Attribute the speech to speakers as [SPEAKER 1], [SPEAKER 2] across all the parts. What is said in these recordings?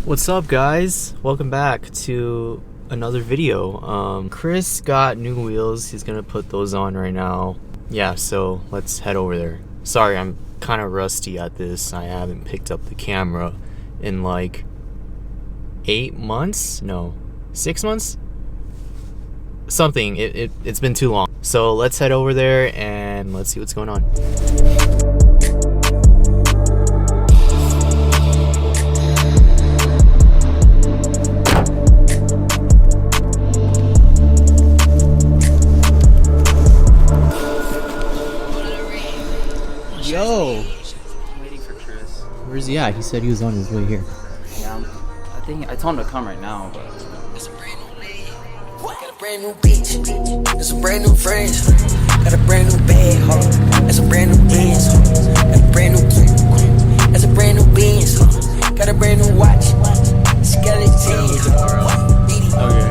[SPEAKER 1] What's up, guys? Welcome back to another video. Chris got new wheels. He's gonna put those on right now. Yeah, so let's head over there. Sorry, I'm kind of rusty at this. I haven't picked up the camera in like 8 months? No, 6 months? Something. It's been too long. So let's head over there and let's see what's going on. Yo!
[SPEAKER 2] I'm waiting for Chris.
[SPEAKER 1] Where's he at? He said he was on his way here.
[SPEAKER 2] Yeah, I told him to come right now, but...
[SPEAKER 3] It's a brand new lady. Got a brand new bitch. It's a brand new friends. Got a brand new bag, huh? It's a brand new Benz. Got a brand new coupe. It's a brand new Benz. Got a brand new watch. Skeleton.
[SPEAKER 1] Okay.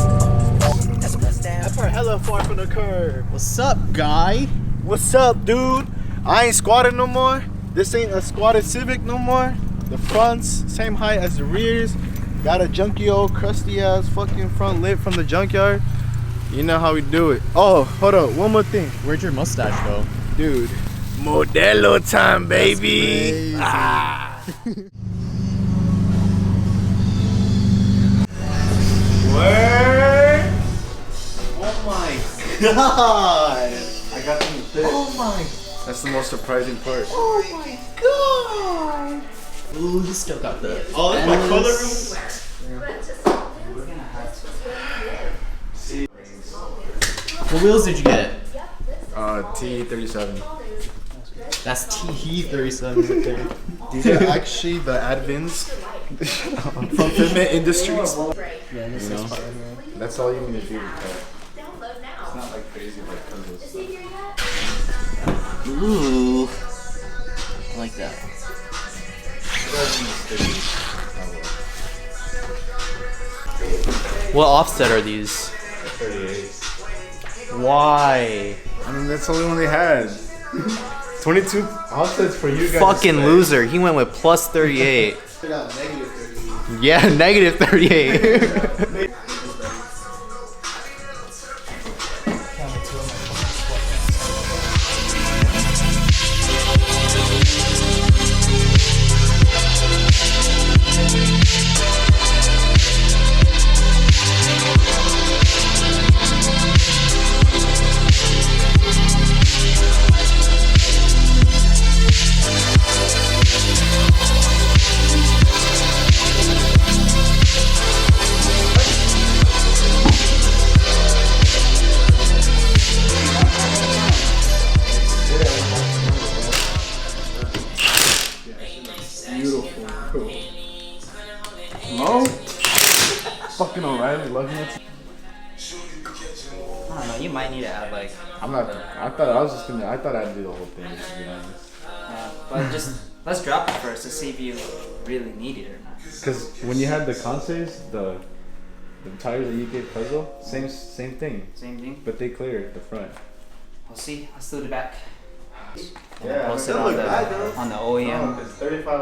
[SPEAKER 3] That's a bust down.
[SPEAKER 4] That part hella far from the curb.
[SPEAKER 1] What's up, guy?
[SPEAKER 4] What's up, dude? I ain't squatted no more. This ain't a squatted Civic no more. The fronts, same height as the rears. Got a junky old crusty ass fucking front lip from the junkyard. You know how we do it. Oh, hold up, one more thing.
[SPEAKER 1] Where'd your mustache go?
[SPEAKER 4] Dude, Modelo time, baby. Ah. Word. Oh my god. I got them to fit. Oh my. That's the most surprising part.
[SPEAKER 1] Oh my god! Ooh, he still got the.
[SPEAKER 4] Oh, that's my color room.
[SPEAKER 1] What wheels did you get?
[SPEAKER 4] T37.
[SPEAKER 1] That's TE37 right there.
[SPEAKER 4] These are actually the Advins from Fitment Industries.
[SPEAKER 1] Yeah, this
[SPEAKER 4] You know?
[SPEAKER 1] is fine, man.
[SPEAKER 4] That's all you need to do with that. It's not like crazy like Cuzos.
[SPEAKER 1] Ooh. I like that. What offset are these?
[SPEAKER 4] 38.
[SPEAKER 1] Why?
[SPEAKER 4] I mean, that's the only one they had. 22 offsets for you guys.
[SPEAKER 1] Fucking loser. He went with plus 38. Yeah, negative 38.
[SPEAKER 4] No? Fucking O'Reilly lugging it.
[SPEAKER 2] I don't know, you might need to add like...
[SPEAKER 4] I thought I'd do the whole thing, to be honest.
[SPEAKER 2] Yeah, but just, let's drop it first to see if you really need it or not.
[SPEAKER 4] Because when you had the Conces, the tires that you gave Puzzle, same thing.
[SPEAKER 2] Same thing?
[SPEAKER 4] But they cleared the front.
[SPEAKER 2] We'll see, I'll still do the back.
[SPEAKER 4] Yeah,
[SPEAKER 2] Post it on the OEM,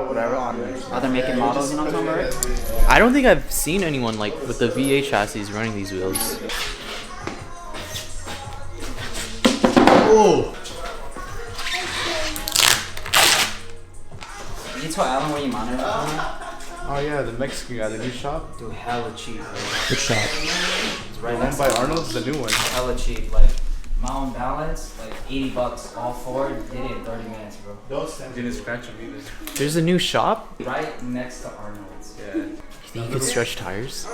[SPEAKER 2] whatever, on other making models, you know what I'm talking about, right?
[SPEAKER 1] I don't think I've seen anyone like with the V8 chassis running these wheels. Oh!
[SPEAKER 2] Did you tell Alan where you monitor it from?
[SPEAKER 4] Oh yeah, the Mexican guy, the new shop.
[SPEAKER 2] Dude, hella cheap, bro.
[SPEAKER 1] Good shot.
[SPEAKER 2] It's right
[SPEAKER 4] Owned
[SPEAKER 2] next
[SPEAKER 4] by
[SPEAKER 2] to
[SPEAKER 4] Arnold's, the new one.
[SPEAKER 2] hella cheap, like Mount Balance, like $80 all four, did it in 30 minutes, bro.
[SPEAKER 4] Don't stand. Didn't scratch them either.
[SPEAKER 1] There's a new shop?
[SPEAKER 2] Right next to Arnold's.
[SPEAKER 4] Yeah.
[SPEAKER 1] You think you could stretch tires?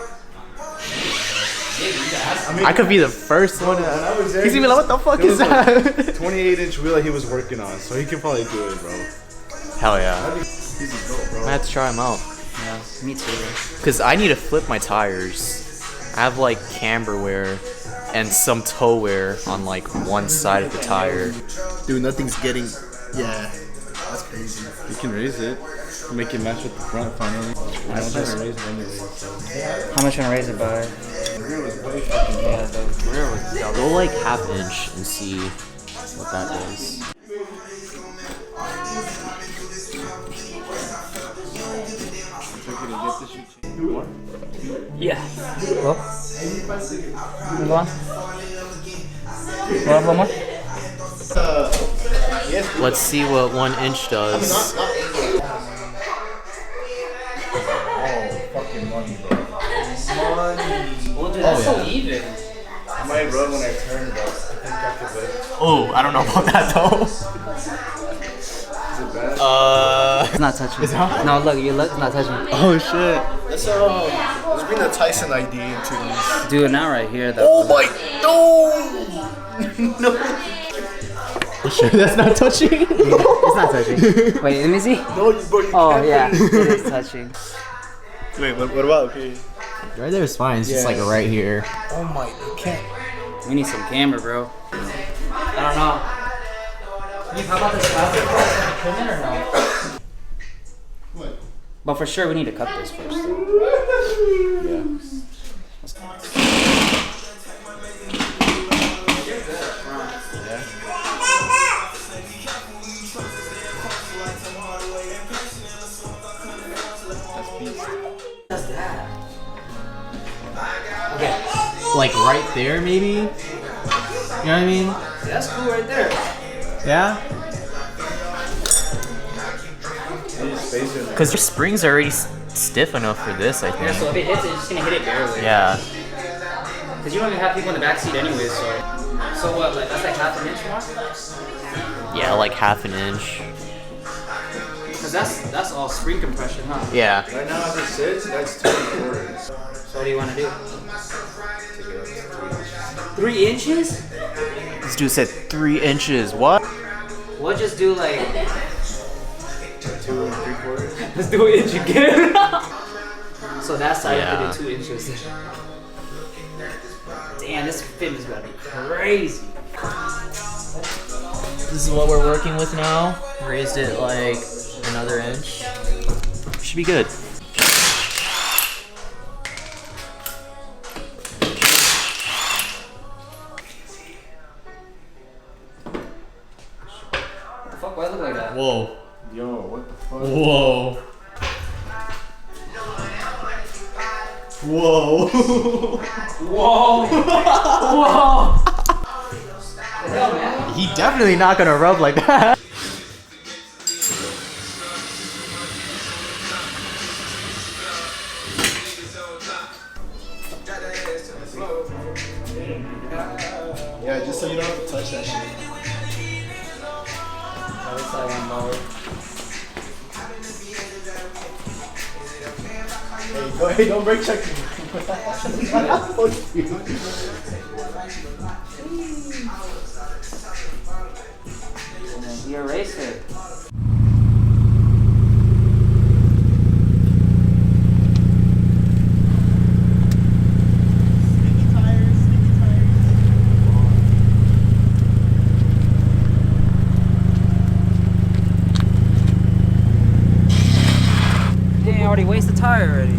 [SPEAKER 2] Yeah, you can ask him.
[SPEAKER 1] I could be the first one.
[SPEAKER 4] When I was there,
[SPEAKER 1] He's gonna be like, what the fuck
[SPEAKER 4] there
[SPEAKER 1] is
[SPEAKER 4] was
[SPEAKER 1] that?
[SPEAKER 4] a 28-inch wheel that he was working on, so he can probably do it, bro.
[SPEAKER 1] Hell yeah.
[SPEAKER 4] He's a goat, bro.
[SPEAKER 1] I have to try them out.
[SPEAKER 2] Yeah, me too.
[SPEAKER 1] Because I need to flip my tires. I have like camber wear and some toe wear on like one side of the tire.
[SPEAKER 4] Dude, nothing's getting. Yeah, that's crazy. You can raise it, make it match with the front finally. I don't try to raise it anyway. So.
[SPEAKER 2] How much you wanna raise it by?
[SPEAKER 4] The rear was way fucking
[SPEAKER 2] Yeah, the rear was double.
[SPEAKER 1] Go like half inch and see what that does.
[SPEAKER 4] tricky to get this shit changed.
[SPEAKER 2] Yeah. Go. Go on. Go on, one more.
[SPEAKER 1] Let's see what 1 inch does.
[SPEAKER 4] Fucking money, bro.
[SPEAKER 2] Oh, dude, that's so even.
[SPEAKER 4] I might run when I turn, but I think I could live.
[SPEAKER 1] Oh, I don't know about that though.
[SPEAKER 4] Is it bad?
[SPEAKER 2] It's not touching. No, look, your lip's not touching.
[SPEAKER 4] Oh shit. Let's bring the Tyson ID into these.
[SPEAKER 2] Do it now right here, though.
[SPEAKER 4] Oh my no!
[SPEAKER 1] Sure, that's not touching.
[SPEAKER 2] It's not touching. Wait, let me see.
[SPEAKER 4] No, bro, you
[SPEAKER 2] Oh,
[SPEAKER 4] can't
[SPEAKER 2] yeah,
[SPEAKER 4] put
[SPEAKER 2] it
[SPEAKER 4] it.
[SPEAKER 2] is touching.
[SPEAKER 4] Wait, what about okay?
[SPEAKER 1] Right there is fine. It's just like right here.
[SPEAKER 4] Oh my, you can't.
[SPEAKER 2] We need some camera, bro. I don't know. How about this plastic equipment or no?
[SPEAKER 4] What?
[SPEAKER 2] But for sure, we need to cut this first.
[SPEAKER 4] Yeah.
[SPEAKER 2] What's that?
[SPEAKER 1] Like right there, maybe? You know what I mean?
[SPEAKER 2] That's cool right there.
[SPEAKER 1] Yeah? Because your springs are already stiff enough for this, I
[SPEAKER 2] Yeah, so
[SPEAKER 1] think.
[SPEAKER 2] if it hits it, it's just gonna hit it barely.
[SPEAKER 1] Yeah.
[SPEAKER 2] Because you don't even have people in the back seat anyway, so. So what, like, that's like half an inch more?
[SPEAKER 1] Yeah, like half an inch.
[SPEAKER 2] Because that's all spring compression, huh?
[SPEAKER 1] Yeah.
[SPEAKER 4] Right now, as it sits, that's 2 1/4.
[SPEAKER 2] So what do you want to do? 3 inches?
[SPEAKER 1] This dude said 3 inches. What?
[SPEAKER 2] We'll just do like.
[SPEAKER 4] 2 3/4.
[SPEAKER 2] Let's do an inch again. So that side
[SPEAKER 1] Yeah.
[SPEAKER 2] I did 2 inches. Damn, this fit is gonna be crazy.
[SPEAKER 1] This is what we're working with now. Raised it like another inch. Should be good.
[SPEAKER 2] What the fuck? Why it look like that?
[SPEAKER 1] Whoa.
[SPEAKER 4] Yo, what the fuck?
[SPEAKER 1] Whoa.
[SPEAKER 4] Whoa.
[SPEAKER 2] Whoa! Whoa!
[SPEAKER 1] He definitely not gonna rub like that.
[SPEAKER 4] Yeah, just so you don't have to touch that shit. Hey, don't break check me. Fuck you.
[SPEAKER 2] You erased it. Dang, I already wasted tire already.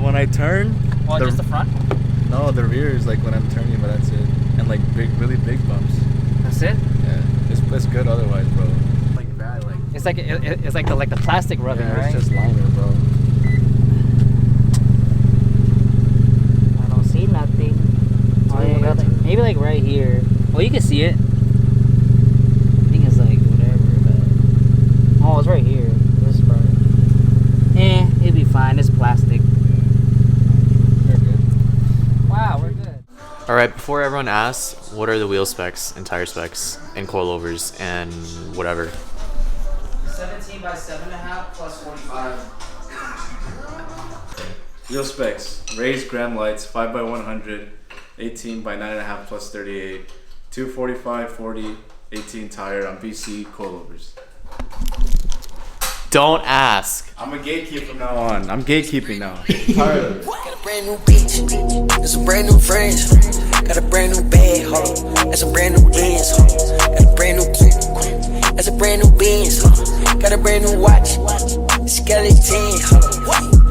[SPEAKER 4] When I turn,
[SPEAKER 2] Oh, just the front?
[SPEAKER 4] no, the rear is like when I'm turning, but that's it. And like really big bumps.
[SPEAKER 2] That's it?
[SPEAKER 4] Yeah, it's good otherwise, bro. Like bad, like.
[SPEAKER 2] It's like it's like the plastic rubbing,
[SPEAKER 4] Yeah,
[SPEAKER 2] right?
[SPEAKER 4] it's just longer, bro.
[SPEAKER 2] I don't see nothing. Oh, yeah, got like, maybe like right here. Well, you can see it. I think it's like whatever. But... Oh, it's right here. This part. It'll be fine. It's plastic.
[SPEAKER 4] We're good.
[SPEAKER 2] Wow, we're good.
[SPEAKER 1] All right, before everyone asks, what are the wheel specs and tire specs and coilovers and whatever?
[SPEAKER 2] 17 by 7.5 plus 45.
[SPEAKER 4] Wheel specs: raised gram lights, 5x100, 18 by 9.5 plus 38, 245, 40, 18 tire on BC coilovers.
[SPEAKER 1] Don't ask.
[SPEAKER 4] I'm a gatekeeper from now on. I'm gatekeeping now. Tire.
[SPEAKER 3] Got a brand new bitch, and some brand new friends. Got a brand new bag, hold on, and some brand new Benz, got a brand new watch. Skeleton,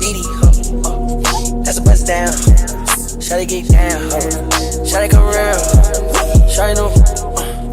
[SPEAKER 3] BD, that's a bust down. Shawty get down, shawty come around, shawty know.